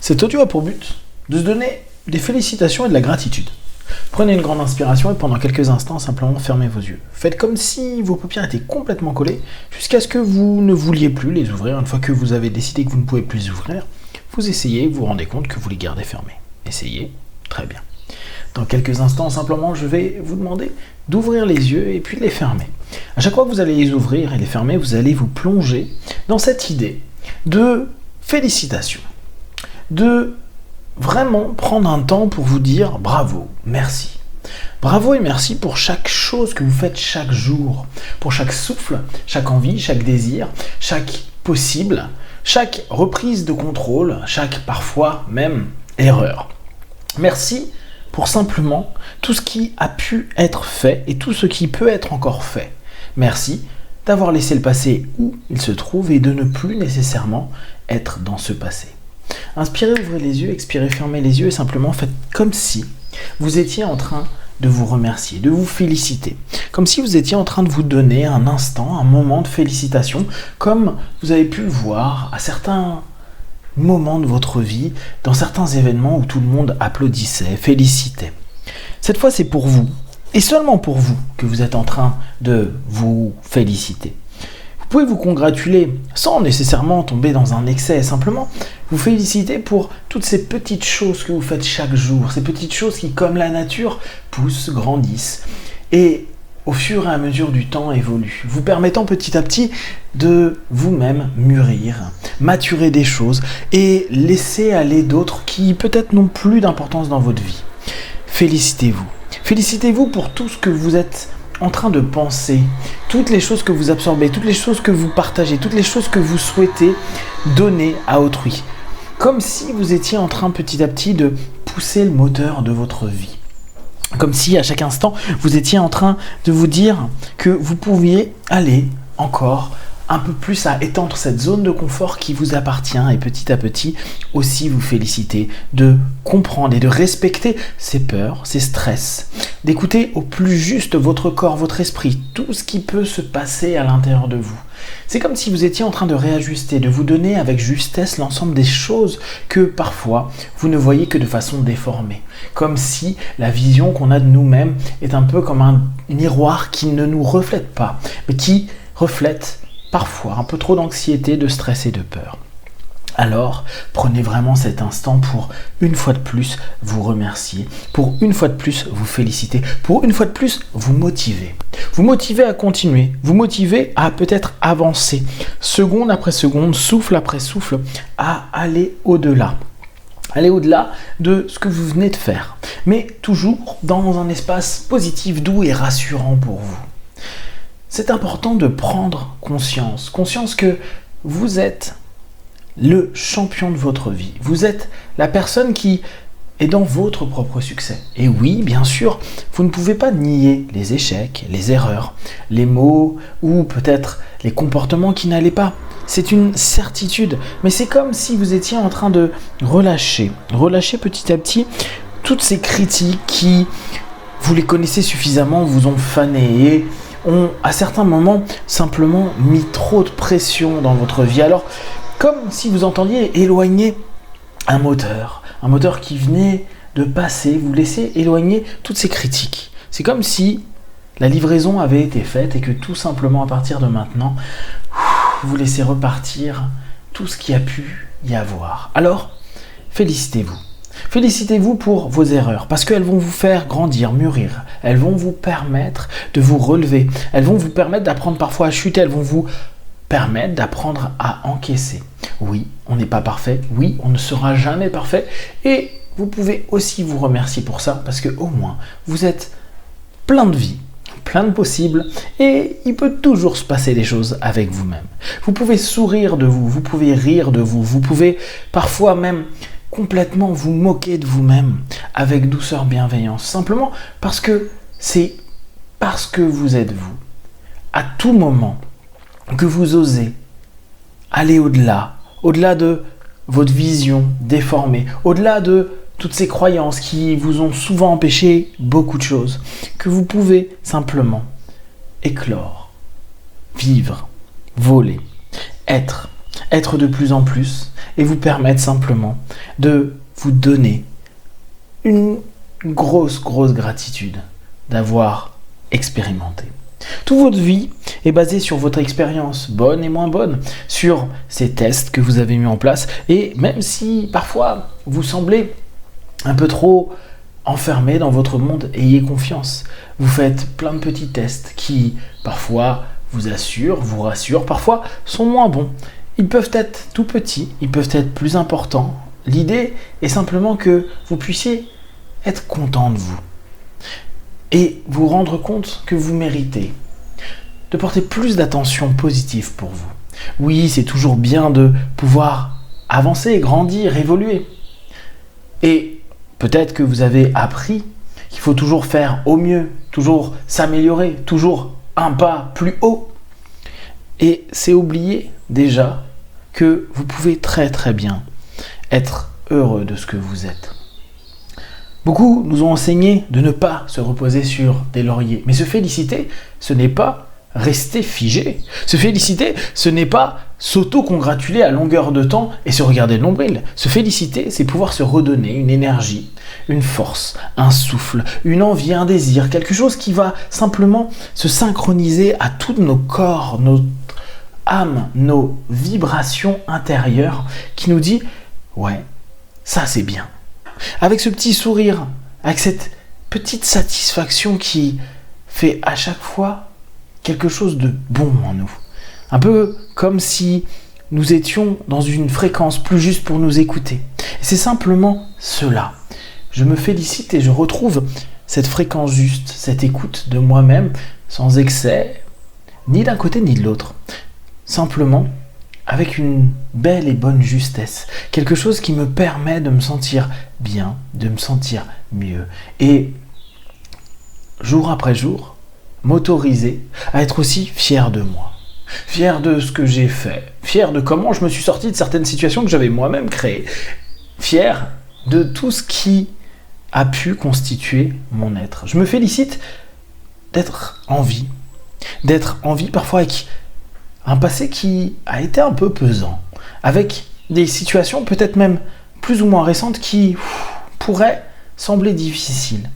Cet audio a pour but de se donner des félicitations et de la gratitude. Prenez une grande inspiration et pendant quelques instants, simplement fermez vos yeux. Faites comme si vos paupières étaient complètement collées jusqu'à ce que vous ne vouliez plus les ouvrir. Une fois que vous avez décidé que vous ne pouvez plus les ouvrir, vous essayez, vous vous rendez compte que vous les gardez fermées. Essayez, très bien. Dans quelques instants, simplement, je vais vous demander d'ouvrir les yeux et puis de les fermer. À chaque fois que vous allez les ouvrir et les fermer, vous allez vous plonger dans cette idée de félicitations, de vraiment prendre un temps pour vous dire bravo, merci. Bravo et merci pour chaque chose que vous faites chaque jour, pour chaque souffle, chaque envie, chaque désir, chaque possible, chaque reprise de contrôle, chaque parfois même erreur. Merci pour simplement tout ce qui a pu être fait et tout ce qui peut être encore fait. Merci d'avoir laissé le passé où il se trouve et de ne plus nécessairement être dans ce passé. Inspirez, ouvrez les yeux, expirez, fermez les yeux et simplement faites comme si vous étiez en train de vous remercier, de vous féliciter. Comme si vous étiez en train de vous donner un instant, un moment de félicitation, comme vous avez pu le voir à certains moments de votre vie, dans certains événements où tout le monde applaudissait, félicitait. Cette fois, c'est pour vous, et seulement pour vous, que vous êtes en train de vous féliciter. Vous pouvez vous congratuler sans nécessairement tomber dans un excès, simplement vous féliciter pour toutes ces petites choses que vous faites chaque jour, ces petites choses qui, comme la nature, poussent, grandissent et au fur et à mesure du temps évoluent, vous permettant petit à petit de vous-même mûrir, maturer des choses et laisser aller d'autres qui peut-être n'ont plus d'importance dans votre vie. Félicitez-vous. Félicitez-vous pour tout ce que vous êtes en train de penser, toutes les choses que vous absorbez, toutes les choses que vous partagez, toutes les choses que vous souhaitez donner à autrui. Comme si vous étiez en train petit à petit de pousser le moteur de votre vie. Comme si à chaque instant, vous étiez en train de vous dire que vous pouviez aller encore un peu plus à étendre cette zone de confort qui vous appartient et petit à petit aussi vous féliciter de comprendre et de respecter ces peurs, ces stress, d'écouter au plus juste votre corps, votre esprit, tout ce qui peut se passer à l'intérieur de vous. C'est comme si vous étiez en train de réajuster, de vous donner avec justesse l'ensemble des choses que parfois vous ne voyez que de façon déformée. Comme si la vision qu'on a de nous-mêmes est un peu comme un miroir qui ne nous reflète pas, mais qui reflète parfois un peu trop d'anxiété, de stress et de peur. Alors, prenez vraiment cet instant pour une fois de plus vous remercier, pour une fois de plus vous féliciter, pour une fois de plus vous motiver. Vous motiver à continuer, vous motiver à peut-être avancer, seconde après seconde, souffle après souffle, à aller au-delà. Aller au-delà de ce que vous venez de faire, mais toujours dans un espace positif, doux et rassurant pour vous. C'est important de prendre conscience que vous êtes le champion de votre vie. Vous êtes la personne qui est dans votre propre succès. Et oui, bien sûr, vous ne pouvez pas nier les échecs, les erreurs, les mots ou peut-être les comportements qui n'allaient pas. C'est une certitude, mais c'est comme si vous étiez en train de relâcher petit à petit toutes ces critiques qui, vous les connaissez suffisamment, vous ont fané et ont à certains moments simplement mis trop de pression dans votre vie. Alors, comme si vous entendiez éloigner un moteur qui venait de passer, vous laissez éloigner toutes ces critiques. C'est comme si la livraison avait été faite et que tout simplement à partir de maintenant, vous laissez repartir tout ce qui a pu y avoir. Alors, félicitez-vous. Félicitez-vous pour vos erreurs, parce qu'elles vont vous faire grandir, mûrir. Elles vont vous permettre de vous relever. Elles vont vous permettre d'apprendre parfois à chuter. Elles vont vous permettre d'apprendre à encaisser. Oui, on n'est pas parfait. Oui, on ne sera jamais parfait. Et vous pouvez aussi vous remercier pour ça, parce qu'au moins, vous êtes plein de vie, plein de possibles, et il peut toujours se passer des choses avec vous-même. Vous pouvez sourire de vous, vous pouvez rire de vous, vous pouvez parfois même complètement vous moquer de vous-même avec douceur, bienveillance, simplement parce que c'est parce que vous êtes vous, à tout moment, que vous osez aller au-delà de votre vision déformée, au-delà de toutes ces croyances qui vous ont souvent empêché beaucoup de choses, que vous pouvez simplement éclore, vivre, voler, être être de plus en plus et vous permettre simplement de vous donner une grosse gratitude d'avoir expérimenté. Toute votre vie est basée sur votre expérience, bonne et moins bonne, sur ces tests que vous avez mis en place. Et même si parfois vous semblez un peu trop enfermé dans votre monde, ayez confiance. Vous faites plein de petits tests qui parfois vous assurent, vous rassurent, parfois sont moins bons. Ils peuvent être tout petits, ils peuvent être plus importants. L'idée est simplement que vous puissiez être content de vous et vous rendre compte que vous méritez de porter plus d'attention positive pour vous. Oui, c'est toujours bien de pouvoir avancer, grandir, évoluer. Et peut-être que vous avez appris qu'il faut toujours faire au mieux, toujours s'améliorer, toujours un pas plus haut. Et c'est oublier déjà que vous pouvez très bien être heureux de ce que vous êtes. Beaucoup nous ont enseigné de ne pas se reposer sur des lauriers. Mais se féliciter, ce n'est pas rester figé. Se féliciter, ce n'est pas s'auto-congratuler à longueur de temps et se regarder le nombril. Se féliciter, c'est pouvoir se redonner une énergie, une force, un souffle, une envie, un désir, quelque chose qui va simplement se synchroniser à tous nos corps, notre âme, nos vibrations intérieures qui nous dit « Ouais, ça c'est bien ». Avec ce petit sourire, avec cette petite satisfaction qui fait à chaque fois quelque chose de bon en nous. Un peu comme si nous étions dans une fréquence plus juste pour nous écouter. Et c'est simplement cela. Je me félicite et je retrouve cette fréquence juste, cette écoute de moi-même, sans excès, ni d'un côté ni de l'autre. Simplement avec une belle et bonne justesse. Quelque chose qui me permet de me sentir bien, de me sentir mieux. Et jour après jour, m'autoriser à être aussi fier de moi. Fier de ce que j'ai fait. Fier de comment je me suis sorti de certaines situations que j'avais moi-même créées. Fier de tout ce qui a pu constituer mon être. Je me félicite d'être en vie. D'être en vie parfois avec un passé qui a été un peu pesant, avec des situations peut-être même plus ou moins récentes qui pourraient sembler difficiles.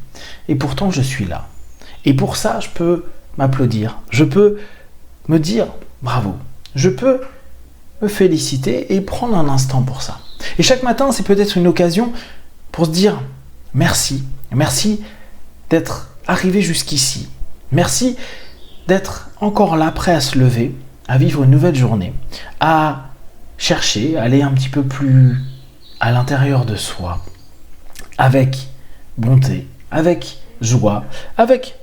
Et pourtant, je suis là. Et pour ça, je peux m'applaudir. Je peux me dire bravo. Je peux me féliciter et prendre un instant pour ça. Et chaque matin, c'est peut-être une occasion pour se dire merci. Merci d'être arrivé jusqu'ici. Merci d'être encore là, prêt à se lever, à vivre une nouvelle journée, à chercher, à aller un petit peu plus à l'intérieur de soi, avec bonté, avec joie, avec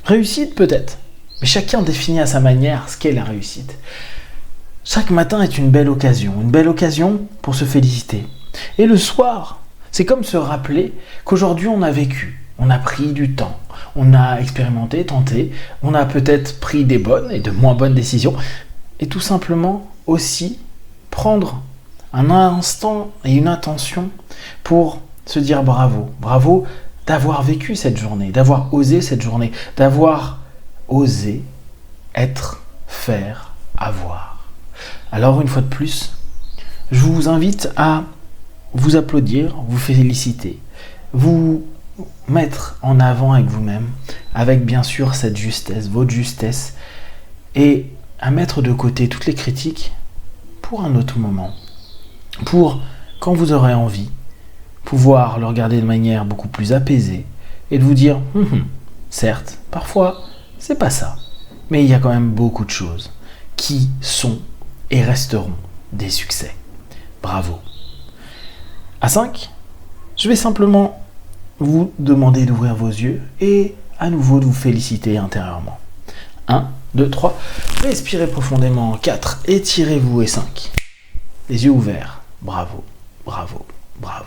réussite peut-être. Mais chacun définit à sa manière ce qu'est la réussite. Chaque matin est une belle occasion pour se féliciter. Et le soir, c'est comme se rappeler qu'aujourd'hui on a vécu, on a pris du temps, on a expérimenté, tenté, on a peut-être pris des bonnes et de moins bonnes décisions, et tout simplement aussi prendre un instant et une intention pour se dire bravo. Bravo d'avoir vécu cette journée, d'avoir osé cette journée, d'avoir osé être, faire, avoir. Alors une fois de plus, je vous invite à vous applaudir, vous féliciter, vous mettre en avant avec vous-même, avec bien sûr cette justesse, votre justesse, et à mettre de côté toutes les critiques pour un autre moment, pour quand vous aurez envie, pouvoir le regarder de manière beaucoup plus apaisée et de vous dire certes, parfois c'est pas ça, mais il y a quand même beaucoup de choses qui sont et resteront des succès. Bravo. À 5, je vais simplement vous demander d'ouvrir vos yeux et à nouveau de vous féliciter intérieurement. 1, 2, 3, respirez profondément. 4, étirez-vous et 5. Les yeux ouverts. Bravo, bravo, bravo.